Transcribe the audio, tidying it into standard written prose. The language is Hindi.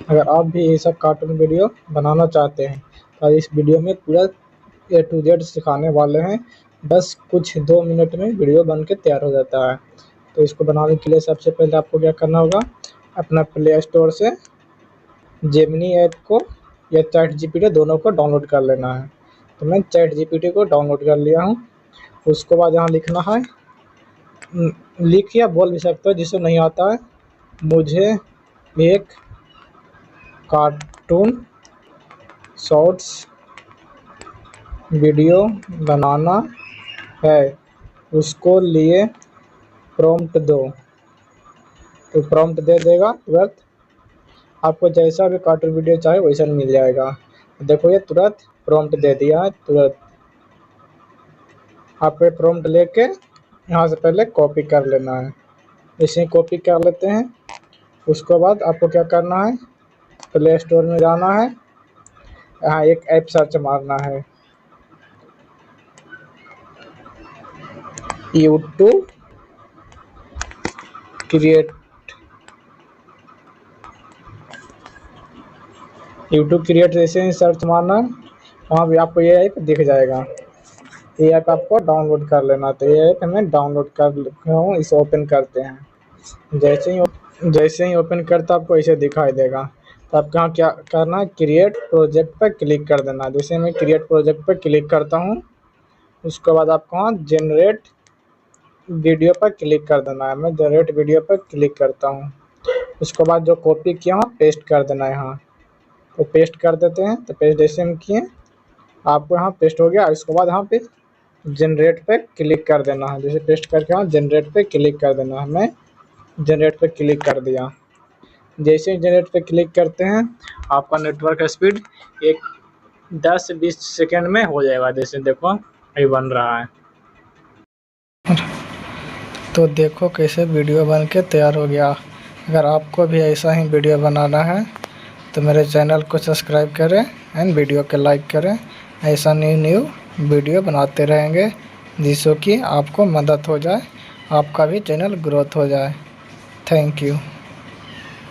अगर आप भी ये सब कार्टून वीडियो बनाना चाहते हैं तो इस वीडियो में पूरा ए टू जेड सिखाने वाले हैं। बस कुछ 2 मिनट में वीडियो बन के तैयार हो जाता है। तो इसको बनाने के लिए सबसे पहले आपको क्या करना होगा, अपना प्ले स्टोर से जेमिनी ऐप को या चैट जीपीटी दोनों को डाउनलोड कर लेना है। तो मैं चैट जीपीटी को डाउनलोड कर लिया हूँ। उसके बाद यहाँ लिखना है, लिख या बोल भी सकते हो जिसे नहीं आता है, मुझे एक कार्टून शॉर्ट्स वीडियो बनाना है, उसको लिए प्रॉम्प्ट दो। तो प्रॉम्प्ट दे देगा, तुरंत आपको जैसा भी कार्टून वीडियो चाहे वैसा मिल जाएगा। देखो ये तुरंत प्रॉम्प्ट दे दिया है। तुरंत आप ये प्रॉम्प्ट लेके यहाँ से पहले कॉपी कर लेना है। इसे कॉपी कर लेते हैं। उसके बाद आपको क्या करना है, प्ले स्टोर में जाना है, यहाँ एक ऐप सर्च मारना है, यूट्यूब क्रिएट। यूट्यूब क्रिएट जैसे ही सर्च मारना है, वहाँ भी आपको ये ऐप दिख जाएगा। ये ऐप आपको डाउनलोड कर लेना। तो ये ऐप मैं डाउनलोड कर लिया हूँ। इसे ओपन करते हैं। जैसे ही ओपन करता आपको ऐसे दिखाई देगा। तो आपको यहाँ क्या करना है, क्रिएट प्रोजेक्ट पर क्लिक कर देना। जैसे मैं क्रिएट प्रोजेक्ट पर क्लिक करता हूँ, उसके बाद आपको यहाँ जनरेट वीडियो पर क्लिक कर देना है। मैं जनरेट वीडियो पर क्लिक करता हूँ। उसके बाद जो कॉपी किया वहाँ पेस्ट कर देना है। यहाँ तो पेस्ट कर देते हैं। तो पेस्ट जैसे हम किए, आपको यहाँ पेस्ट हो गया। इसके बाद यहाँ पे जनरेट पे क्लिक कर देना है। जैसे पेस्ट करके यहाँ जनरेट पे क्लिक कर देना है। मैं जनरेट पे क्लिक कर दिया। जैसे ही जनरेट पे क्लिक करते हैं, आपका नेटवर्क स्पीड एक 10-20 सेकेंड में हो जाएगा। जैसे देखो ये बन रहा है। तो देखो कैसे वीडियो बन के तैयार हो गया। अगर आपको भी ऐसा ही वीडियो बनाना है तो मेरे चैनल को सब्सक्राइब करें एंड वीडियो को लाइक करें। ऐसा न्यू वीडियो बनाते रहेंगे जिससे कि आपको मदद हो जाए, आपका भी चैनल ग्रोथ हो जाए। Thank you.